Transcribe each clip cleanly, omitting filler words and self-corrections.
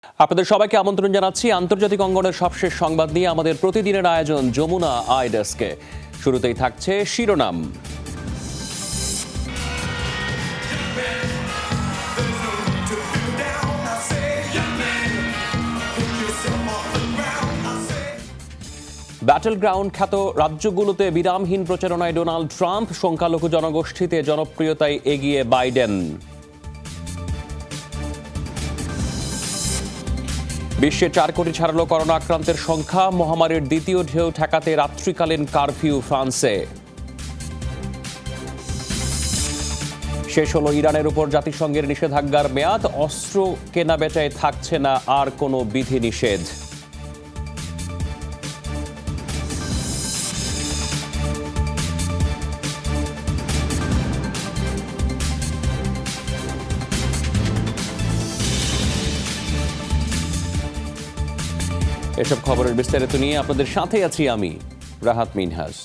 আপনাদের সবাইকে আমন্ত্রণ জানাচ্ছি আন্তর্জাতিক অঙ্গনের সবশেষ সংবাদ নিয়ে আমাদের প্রতিদিনের আয়োজন যমুনা আই ডেস্কে। শুরুতেই থাকছে শিরোনাম। ব্যাটল গ্রাউন্ড খ্যাত রাজ্যগুলোতে বিরামহীন প্রচারণায় ডোনাল্ড ট্রাম্প, সংখ্যালঘু জনগোষ্ঠীতে জনপ্রিয়তায় এগিয়ে বাইডেন। বিশ্বে 4 কোটি ছাড়ালো করোনা আক্রান্তের সংখ্যা, মহামারীর দ্বিতীয় ঢেউ ঠেকাতে রাত্রিকালীন কারফিউ ফ্রান্সে। শেষ হলো ইরানের উপর জাতিসংঘের নিষেধাজ্ঞার মেয়াদ, অস্ত্র কেনাবেচায় থাকছে না আর কোনো বিধিনিষেধ। এসব খবরের বিস্তারিত নিয়ে আপনাদের সাথে আছি আমি রাহাত মিনহাজ।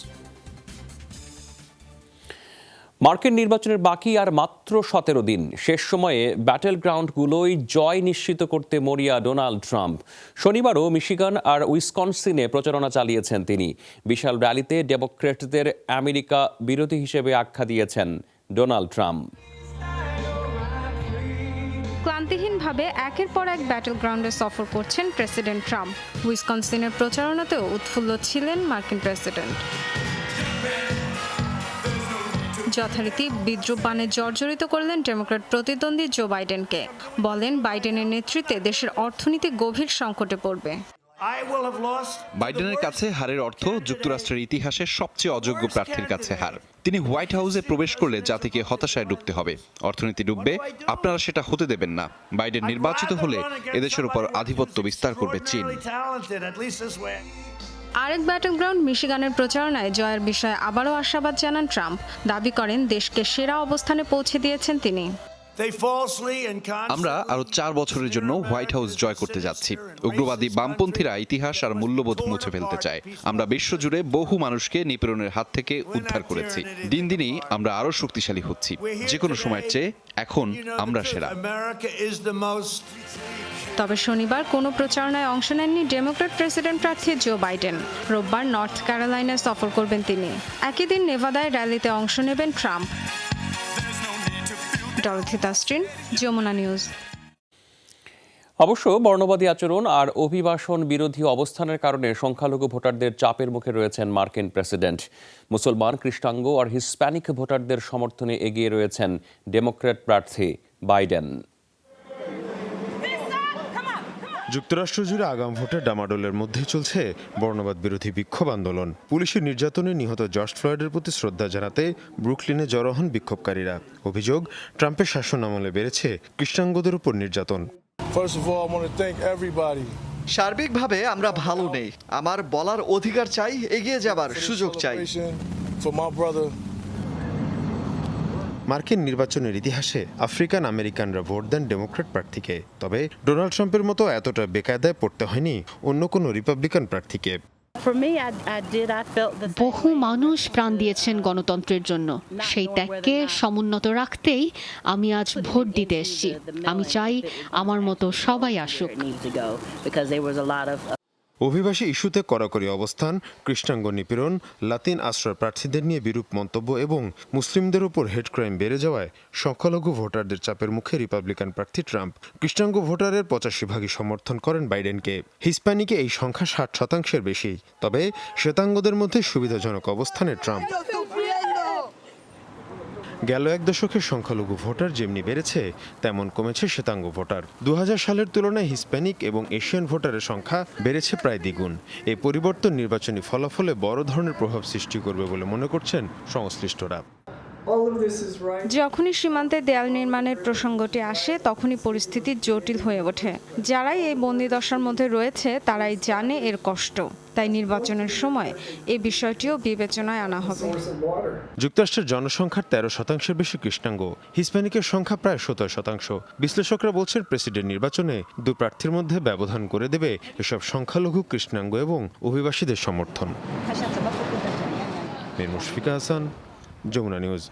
মার্কিন নির্বাচনের বাকি আর মাত্র 17 দিন। শেষ সময়ে ব্যাটল গ্রাউন্ডগুলোই জয় নিশ্চিত করতে মরিয়া ডোনাল্ড ট্রাম্প। শনিবারও মিশিগান আর উইসকনসিনে প্রচারণা চালিয়েছেন তিনি। বিশাল র্যালিতে ডেমোক্র্যাটদের আমেরিকা বিরোধী হিসেবে আখ্যা দিয়েছেন ডোনাল্ড ট্রাম্প। ক্লান্তিহীনভাবে একের পর এক ব্যাটল গ্রাউন্ডে সফর করছেন প্রেসিডেন্ট ট্রাম্প। উইসকনসিনের প্রচারণাতেও উৎফুল্ল ছিলেন মার্কিন প্রেসিডেন্ট। যথারীতি বিদ্রূপ বাণে জর্জরিত করলেন ডেমোক্র্যাট প্রতিদ্বন্দ্বী জো বাইডেনকে। বলেন বাইডেনের নেতৃত্বে দেশের অর্থনীতি গভীর সংকটে পড়বে। বাইডেনের কাছে হারের অর্থ যুক্তরাষ্ট্রের ইতিহাসে সবচেয়ে অযোগ্য প্রার্থীর কাছে হার। তিনি হোয়াইট হাউসে প্রবেশ করলে জাতিকে হতাশায় ডুবতে হবে, অর্থনীতি ডুববে, আপনারা সেটা হতে দেবেন না। বাইডেন নির্বাচিত হলে এদেশের উপর আধিপত্য বিস্তার করবে চীন। আরেক ব্যাটল গ্রাউন্ড মিশিগানের প্রচারণায় জয়ের বিষয়ে আবারও আশাবাদ জানান ট্রাম্প। দাবি করেন দেশকে সেরা অবস্থানে পৌঁছে দিয়েছেন তিনি। আমরা আরো 4 বছরের জন্য হোয়াইট হাউস জয় করতে যাচ্ছি। উগ্রবাদী বামপন্থীরা ইতিহাস আর মূল্যবোধ মুছে ফেলতে চায়। আমরা বিশ্বজুড়ে বহু মানুষকে নিপীড়নের হাত থেকে উদ্ধার করেছি। দিন দিনই আমরা আরো শক্তিশালী হচ্ছি। যে কোনো সময়ের চেয়ে এখন আমরা সেরা। তবে শনিবার কোনো প্রচারণায় অংশ নেননি ডেমোক্র্যাট প্রেসিডেন্ট প্রার্থী জো বাইডেন। রোববার নর্থ ক্যারোলাইনায় সফর করবেন তিনি। একই দিন নেভাদায় র্যালিতে অংশ নেবেন Trump. Dorothy Tasrin, Jamuna news. অবশ্য বর্ণবাদী আচরণ আর অভিবাসন বিরোধী অবস্থানের কারণে সংখ্যালঘু ভোটারদের চাপের মুখে রয়েছেন মার্কিন প্রেসিডেন্ট। মুসলমান, খ্রিস্টাঙ্গ আর হিসপ্যানিক ভোটারদের সমর্থনে এগিয়ে রয়েছেন ডেমোক্র্যাট প্রার্থী বাইডেন। যুক্তরাষ্ট্র জুড়ে আগাম ভোটের ডামাডোলের মধ্যে চলছে বর্ণবাদ বিরোধী বিক্ষোভ আন্দোলন। পুলিশের নির্যাতনে নিহত জর্জ ফ্লয়েডের প্রতি শ্রদ্ধা জানাতে ব্রুকলিনে জড়ো হন বিক্ষোভকারীরা। অভিযোগ, ট্রাম্পের শাসনামলে বেড়েছে খ্রিস্টাঙ্গদের উপর নির্যাতন। সার্বিকভাবে আমরা ভালো নেই। আমার বলার অধিকার চাই, এগিয়ে যাবার সুযোগ চাই। মার্কিন নির্বাচনের ইতিহাসে আফ্রিকান আমেরিকানরা ভোট দেন ডেমোক্র্যাট প্রার্থীকে। তবে ডোনাল্ড ট্রাম্পের মতো এতটা বেকায়দায় পড়তে হয়নি অন্য কোনো রিপাবলিকান প্রার্থীকে। বহু মানুষ প্রাণ দিয়েছেন গণতন্ত্রের জন্য। সেই ত্যাগকে সমুন্নত রাখতেই আমি আজ ভোট দিতে এসেছি। আমি চাই আমার মতো সবাই আসুক। অভিবাসী ইস্যুতে কড়াকড়ি অবস্থান, কৃষ্ণাঙ্গ নিপীড়ন, লাতিন আশ্রয় প্রার্থীদের নিয়ে বিরূপ মন্তব্য এবং মুসলিমদের উপর হেড ক্রাইম বেড়ে যাওয়ায় সংখ্যালঘু ভোটারদের চাপের মুখে রিপাবলিকান প্রার্থী ট্রাম্প। কৃষ্ণাঙ্গ ভোটারের 85% সমর্থন করেন বাইডেনকে। হিসপ্যানিকে এই সংখ্যা 60% বেশি। তবে শ্বেতাঙ্গদের মধ্যে সুবিধাজনক অবস্থানে ট্রাম্প। গেল 1 দশকে সংখ্যালঘু ভোটার যেমনি বেড়েছে তেমন কমেছে শ্বেতাঙ্গ ভোটার। 2000 সালের তুলনায় হিসপ্যানিক এবং এশিয়ান ভোটারের সংখ্যা বেড়েছে প্রায় দ্বিগুণ। এই পরিবর্তন নির্বাচনী ফলাফলে বড় ধরনের প্রভাব সৃষ্টি করবে বলে মনে করছেন সংশ্লিষ্টরা। যখনই সীমান্তে দেয়াল নির্মাণের প্রসঙ্গটি আসে তখনই পরিস্থিতি জটিল হয়ে ওঠে। যারাই এই বন্দিদশার মধ্যে রয়েছে তারাই জানে এর কষ্ট। তাই নির্বাচনের সময় এই বিষয়টিও বিবেচনায় আনা হবে। যুক্তরাষ্ট্রের জনসংখ্যার 13% বেশি কৃষ্ণাঙ্গ, হিসপ্যানিকের সংখ্যা প্রায় 17%। বিশ্লেষকরা বলছেন প্রেসিডেন্ট নির্বাচনে 2 প্রার্থীর মধ্যে ব্যবধান করে দেবে এসব সংখ্যালঘু কৃষ্ণাঙ্গ এবং অভিবাসীদের সমর্থন। মীর মুশফিকা হাসান, যমুনা নিউজ।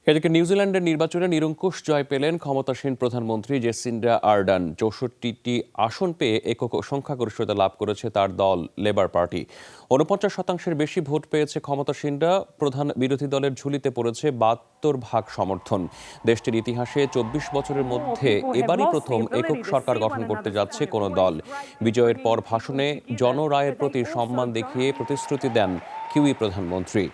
এদিকে নিউজিল্যান্ডের নির্বাচনে নিরঙ্কুশ জয় পেলেন ক্ষমতাসীন প্রধানমন্ত্রী জেসিন্ডা আর্ডার্ন। 64টি আসন পেয়ে একক সংখ্যাগরিষ্ঠতা লাভ করেছে তার দল লেবার পার্টি। 49% বেশি ভোট পেয়েছে ক্ষমতাসীনরা। প্রধান বিরোধী দলের ঝুলিতে পড়েছে 72% সমর্থন। দেশটির ইতিহাসে 24 বছরের মধ্যে এবারই প্রথম একক সরকার গঠন করতে যাচ্ছে কোনো দল। বিজয়ের পর ভাষণে জনরায়ের প্রতি সম্মান দেখিয়ে প্রতিশ্রুতি দেন কিউই প্রধানমন্ত্রী।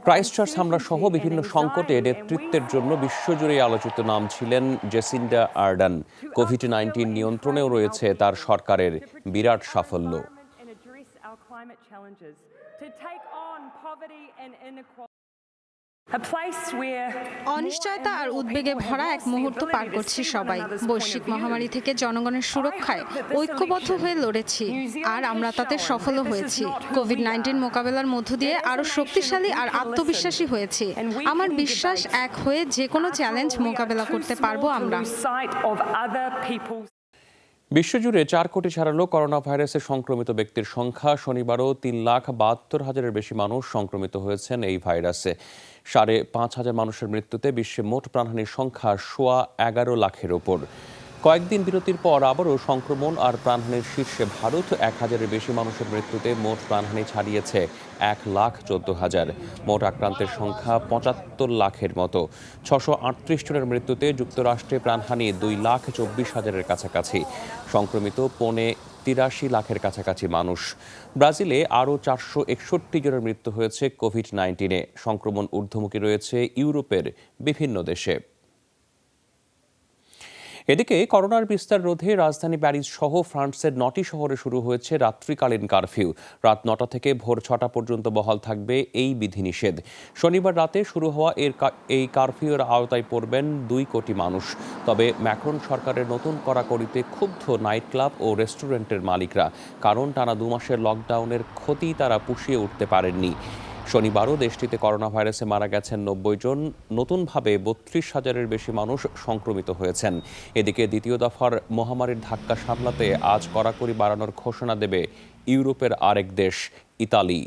ক্রাইস্টচার্চ হামলা সহ বিভিন্ন সংকটে নেতৃত্বের জন্য বিশ্বজুড়ে আলোচিত নাম ছিলেন জেসিন্ডা আর্ডার্ন। কোভিড-19 নিয়ন্ত্রণেও রয়েছে তার সরকারের বিরাট সাফল্য। অনিশ্চয়তা আর উদ্বেগে ভরা এক মুহূর্ত পার করছি সবাই। বৈশ্বিক মহামারী থেকে জনগণের সুরক্ষায় ঐক্যবদ্ধ হয়ে লড়েছি, আর আমরা তাতে সফলও হয়েছি। কোভিড-19 মোকাবেলার মধ্য দিয়ে আরো শক্তিশালী আর আত্মবিশ্বাসী হয়েছি। আমার বিশ্বাস, এক হয়ে যে কোনো চ্যালেঞ্জ মোকাবেলা করতে পারবো আমরা। বিশ্বজুড়ে 4 কোটি ছাড়ালো করোনা ভাইরাসে সংক্রমিত ব্যক্তির সংখ্যা। শনিবারও 3,72,000-এর বেশি মানুষ সংক্রমিত হয়েছেন এই ভাইরাসে। 5,500 মানুষের মৃত্যুতে বিশ্বে মোট প্রাণহানির সংখ্যা 11.5 লাখের ওপর। কয়েকদিন বিরতির পর আবারও সংক্রমণ আর প্রাণহানির শীর্ষে ভারত। 1,000-এর বেশি মানুষের মৃত্যুতে মোট প্রাণহানি ছাড়িয়েছে 1,14,000। মোট আক্রান্তের সংখ্যা 75 লাখের মতো। 638 জনের মৃত্যুতে যুক্তরাষ্ট্রে প্রাণহানি 2,24,000-এর কাছাকাছি। সংক্রমিত 83 লাখের কাছাকাছি মানুষ। ব্রাজিলে আরও 461 জনের মৃত্যু হয়েছে কোভিড-19-এ। সংক্রমণ ঊর্ধ্বমুখী রয়েছে ইউরোপের বিভিন্ন দেশে। এদিকে করোনার বিস্তার রোধে রাজধানী প্যারিস সহ ফ্রান্সের 9টি শহরে শুরু হয়েছে রাত্রিকালীন কারফিউ। রাত 9টা থেকে ভোর 6টা পর্যন্ত বহাল থাকবে এই বিধিনিষেধ। শনিবার রাতে শুরু হওয়া এই কারফিউর আওতায় পড়বেন 2 কোটি মানুষ। তবে ম্যাক্রন সরকারের নতুন কড়াকড়িতে ক্ষুব্ধ নাইট ক্লাব ও রেস্টুরেন্টের মালিকরা। কারণ টানা 2 মাসের লকডাউনের ক্ষতি তারা পুষিয়ে উঠতে পারেননি। শনিবারও দেশটিতে করোনা ভাইরাসে মারা গেছেন 90 জন। নতুনভাবে 32,000-এর বেশি মানুষ সংক্রমিত হয়েছেন। এদিকে দ্বিতীয় দফার মহামারীর ধাক্কা সামলাতে আজ কড়াকড়ি বাড়ানোর ঘোষণা দেবে ইউরোপের আরেক দেশ ইতালি।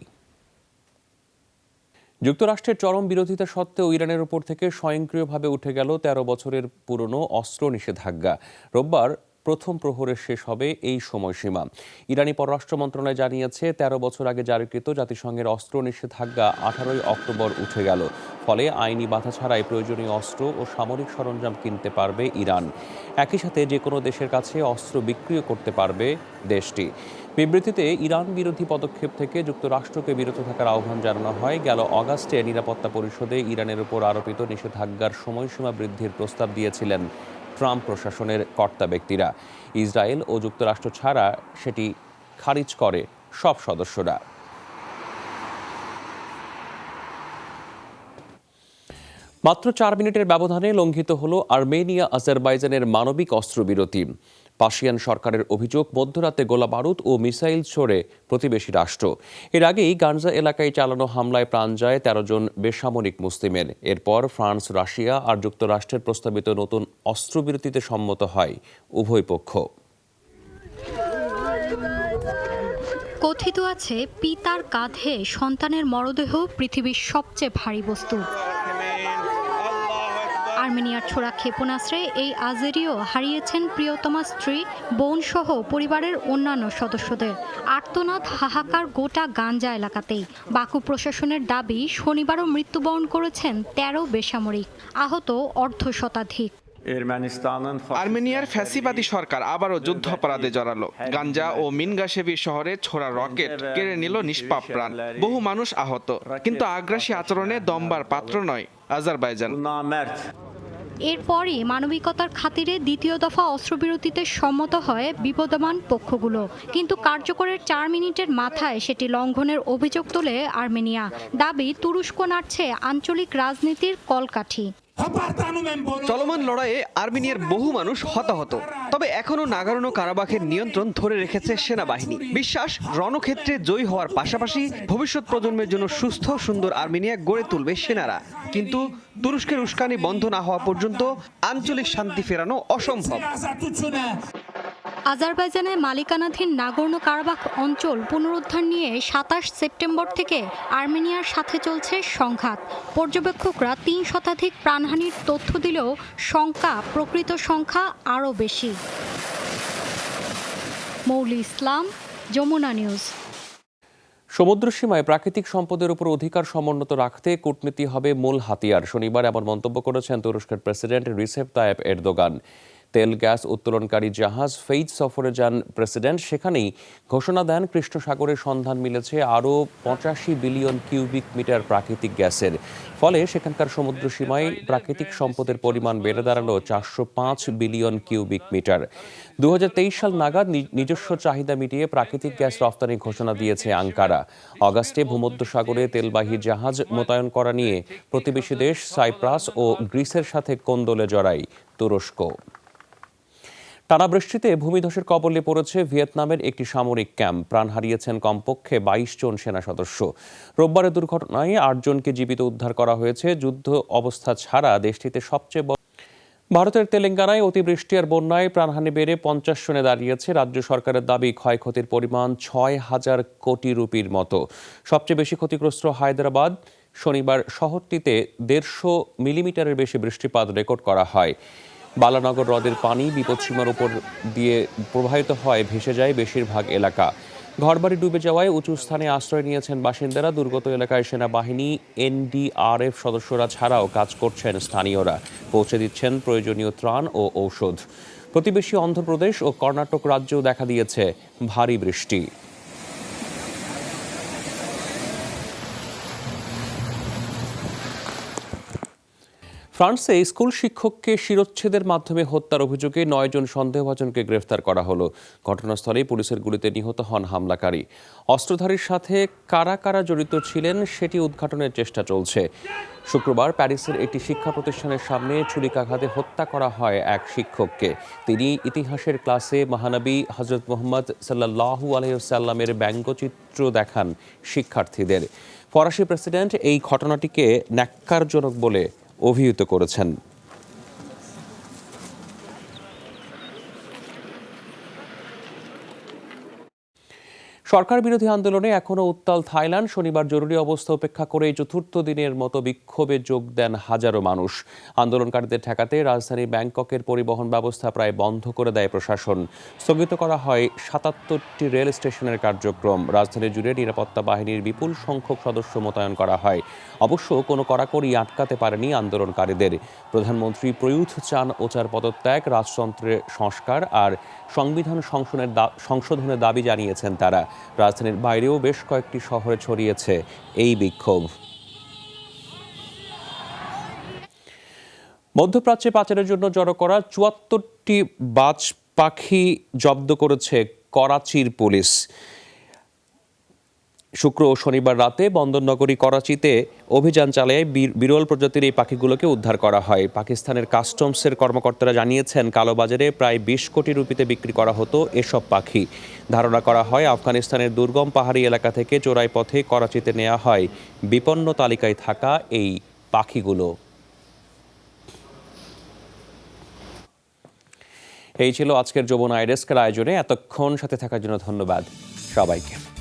যুক্তরাষ্ট্রের চরম বিরোধিতা সত্ত্বেও ইরানের উপর থেকে স্বয়ংক্রিয়ভাবে উঠে গেল 13 বছরের পুরনো অস্ত্র নিষেধাজ্ঞা। রোববার প্রথম প্রহরে শেষ হবে এই সময়সীমা। ইরানি পররাষ্ট্র মন্ত্রণালয় জানিয়েছে 13 বছর আগে জারিকৃত জাতিসংঘের অস্ত্র নিষেধাজ্ঞা 18 অক্টোবর উঠে গেল। ফলে আইনি বাধা ছাড়াই প্রয়োজনীয় অস্ত্র ও সামরিক সরঞ্জাম কিনতে পারবে ইরান। একই সাথে যে কোনো দেশের কাছে অস্ত্র বিক্রিও করতে পারবে দেশটি। বিবৃতিতে ইরান বিরোধী পদক্ষেপ থেকে যুক্তরাষ্ট্রকে বিরত থাকার আহ্বান জানানো হয়। গেল অগাস্টে নিরাপত্তা পরিষদে ইরানের উপর আরোপিত নিষেধাজ্ঞার সময়সীমা বৃদ্ধির প্রস্তাব দিয়েছিলেন ট্রাম্প প্রশাসনের কর্তা ব্যক্তিরা। ইসরায়েল ও যুক্তরাষ্ট্র ছাড়া সেটি খারিজ করে সব সদস্যরা। মাত্র 4 মিনিটের ব্যবধানে লঙ্ঘিত হলো আর্মেনিয়া আজারবাইজানের মানবিক অস্ত্রবিরতি। পাশিয়ান সরকারের অভিযোগ, মধ্যরাতে গোলাবারুদ ও মিসাইল ছোড়ে প্রতিবেশী রাষ্ট্র। এর আগেই গানজা এলাকায় চালানো হামলায় প্রাণ যায় 13 জন বেসামরিক মুসলিমের। এরপর ফ্রান্স, রাশিয়া আর যুক্তরাষ্ট্রের প্রস্তাবিত নতুন অস্ত্রবিরতিতে সম্মত হয় উভয় পক্ষ। কথিত আছে, পিতার কাঁধে সন্তানের মরদেহ পৃথিবীর সবচেয়ে ভারী বস্তু। আর্মেনিয়ার ছোড়া ক্ষেপণাস্ত্রে এই আজেরিও হারিয়েছেন প্রিয়তমা স্ত্রী, বোন সহ পরিবারের অন্যান্য সদস্যদের। আর্তনাদ, হাহাকার গোটা গানজা এলাকাতেই। বাকু প্রশাসনের দাবি, শনিবারও মৃত্যুবরণ করেছেন 13 বেসামরিক, আহত অর্ধশতাধিক। আর্মেনিয়ার ফ্যাসিবাদী সরকার আবারও যুদ্ধাপরাধে জড়ালো। গাঞ্জা ও মিনগাশেভি শহরে ছোড়া রকেট কেড়ে নিল নিষ্পাপ প্রাণ। বহু মানুষ আহত, কিন্তু আগ্রাসী আচরণে দমবার পাত্র নয় আজারবাইজান। এরপরই মানবিকতার খাতিরে দ্বিতীয় দফা অস্ত্রবিরতিতে সম্মত হয় বিবদমান পক্ষগুলো। কিন্তু কার্যকরের 4 মিনিটের মাথায় সেটি লঙ্ঘনের অভিযোগ তোলে আর্মেনিয়া। দাবি, তুরস্ক নাড়ছে আঞ্চলিক রাজনীতির কলকাঠি। চলমান লড়াইয়ে আর্মেনিয়ার বহু মানুষ হতাহত, তবে এখনো নাগোর্নো কারাবাখের নিয়ন্ত্রণ ধরে রেখেছে সেনাবাহিনী। বিশ্বাস, রণক্ষেত্রে জয়ী হওয়ার পাশাপাশি ভবিষ্যৎ প্রজন্মের জন্য সুস্থ সুন্দর আর্মেনিয়া গড়ে তুলবে সেনারা। কিন্তু তুরস্কের উস্কানি বন্ধ না হওয়া পর্যন্ত আঞ্চলিক শান্তি ফেরানো অসম্ভব। আজারবাইজানের মালিকানাধীন নাগোর্নো কারাবাখ অঞ্চল পুনরুদ্ধার নিয়ে ২৭ সেপ্টেম্বর থেকে আর্মেনিয়ার সাথে চলছে সংঘাত। পর্যবেক্ষকরা ৩ শতাধিক প্রাণহানির তথ্য দিলেও প্রকৃত সংখ্যা আরও বেশি। মৌলি ইসলাম, যমুনা নিউজ। সমুদ্র সীমায় প্রাকৃতিক সম্পদের উপর অধিকার সমুন্নত রাখতে কূটনীতি হবে মূল হাতিয়ার। শনিবার এমন মন্তব্য করেছেন তুরস্কের প্রেসিডেন্ট রিসেপ তাইয়েপ এরদোগান। তেল গ্যাস উত্তোলনকারী জাহাজ ফেইজ সফরে যান প্রেসিডেন্ট। সেখানেই ঘোষণা দেন কৃষ্ণ সাগরের সন্ধান মিলেছে আরও ৮৫ বিলিয়ন কিউবিক মিটার প্রাকৃতিক গ্যাসের। ফলে সেখানকার সমুদ্র সীমায় প্রাকৃতিক সম্পদের পরিমাণ বেড়ে দাঁড়ালো ৪০৫ বিলিয়ন কিউবিক মিটার। ২০২৩ সাল নাগাদ নিজস্ব চাহিদা মিটিয়ে প্রাকৃতিক গ্যাস রফতানির ঘোষণা দিয়েছে আঙ্কারা। অগাস্টে ভূমধ্যসাগরে তেলবাহী জাহাজ মোতায়েন করা নিয়ে প্রতিবেশী দেশ সাইপ্রাস ও গ্রিসের সাথে কোন্দলে জড়ায় তুরস্ক। টানা বৃষ্টিতে ভূমিধসের কবলে পড়েছে ভিয়েতনামের একটি সামরিক ক্যাম্প। প্রাণ হারিয়েছেন কমপক্ষে ২২ জন সেনা সদস্য। রোববারের দুর্ঘটনায় ৮ জনকে জীবিত উদ্ধার করা হয়েছে। যুদ্ধ অবস্থা ছাড়া দেশটিতে সবচেয়ে বড়। ভারতের তেলেঙ্গানায় অতিবৃষ্টি আর বন্যায় প্রাণহানি বেড়ে ৫০ জনে দাঁড়িয়েছে। রাজ্য সরকারের দাবি ক্ষয়ক্ষতির পরিমাণ ৬,০০০ কোটি রুপির মতো। সবচেয়ে বেশি ক্ষতিগ্রস্ত হায়দ্রাবাদ। শনিবার শহরটিতে ১৫০ মিলিমিটারের বেশি বৃষ্টিপাত রেকর্ড করা হয়। বালানগর হ্রদের পানি বিপদসীমার উপর দিয়ে প্রবাহিত হয়, ভেসে যায় বেশিরভাগ এলাকা। ঘরবাড়ি ডুবে যাওয়ায় উঁচু স্থানে আশ্রয় নিয়েছেন বাসিন্দারা। দুর্গত এলাকায় সেনাবাহিনী, এনডিআরএফ সদস্যরা ছাড়াও কাজ করছেন স্থানীয়রা। পৌঁছে দিচ্ছেন প্রয়োজনীয় ত্রাণ ও ঔষধ। প্রতিবেশী অন্ধ্রপ্রদেশ ও কর্ণাটক রাজ্যেও দেখা দিয়েছে ভারী বৃষ্টি। ফ্রান্সে স্কুল শিক্ষককে শিরচ্ছেদের মাধ্যমে হত্যার অভিযোগে ৯ জন সন্দেহভাজনকে গ্রেফতার করা হলো। ঘটনাস্থলেই পুলিশের গুলিতে নিহত হন হামলাকারী। অস্ত্রধারীর সাথে কারা কারা জড়িত ছিলেন সেটি উদ্ঘাটনের চেষ্টা চলছে। শুক্রবার প্যারিসের একটি শিক্ষা প্রতিষ্ঠানের সামনে ছুরিকাঘাতে হত্যা করা হয় এক শিক্ষককে। তিনি ইতিহাসের ক্লাসে মহানবী হযরত মুহাম্মদ সাল্লাল্লাহু আলাইহি ওয়াসাল্লামের ব্যঙ্গচিত্র দেখান শিক্ষার্থীদের। ফরাসি প্রেসিডেন্ট এই ঘটনাটিকে ন্যাক্কারজনক বলে অভিহিত করেছেন। সরকার বিরোধী আন্দোলনে এখনও উত্তাল থাইল্যান্ড। শনিবার জরুরি অবস্থা উপেক্ষা করে চতুর্থ দিনের মতো বিক্ষোভে যোগ দেন হাজারো মানুষ। আন্দোলনকারীদের ঠেকাতে রাজধানী ব্যাংককের পরিবহন ব্যবস্থা প্রায় বন্ধ করে দেয় প্রশাসন। স্থগিত করা হয় ৭৭টি রেল স্টেশনের কার্যক্রম। রাজধানী জুড়ে নিরাপত্তা বাহিনীর বিপুল সংখ্যক সদস্য মোতায়েন করা হয়। অবশ্য কোনো কড়াকড়ি আটকাতে পারেনি আন্দোলনকারীদের। প্রধানমন্ত্রী প্রয়ুথ চান ওচার পদত্যাগ, রাজতন্ত্রের সংস্কার আর সংবিধান সংশোধনের দাবি জানিয়েছেন তারা। রাজধানীর বাইরেও বেশ কয়েকটি শহরে ছড়িয়েছে এই বিক্ষোভ। মধ্যপ্রাচ্যে পাচারের জন্য জড়ো করা ৭৪টি বাজ পাখি জব্দ করেছে করাচির পুলিশ। শুক্র ও শনিবার রাতে বন্দরনগরী করাচিতে অভিযান চালায় বিরল প্রজাতির এই পাখিগুলোকে উদ্ধার করা হয়। পাকিস্তানের কাস্টমসের কর্মকর্তারা জানিয়েছেন, কালোবাজারে প্রায় ২০ কোটি রুপিতে বিক্রি করা হতো এসব পাখি। ধারণা করা হয় আফগানিস্তানের দুর্গম পাহাড়ি এলাকা থেকে চোরাই পথে করাচিতে নেওয়া হয় বিপন্ন তালিকায় থাকা এই পাখিগুলো। এই ছিল আজকের যমুনা ডেস্কের আয়োজনে। এতক্ষণ সাথে থাকার জন্য ধন্যবাদ সবাইকে।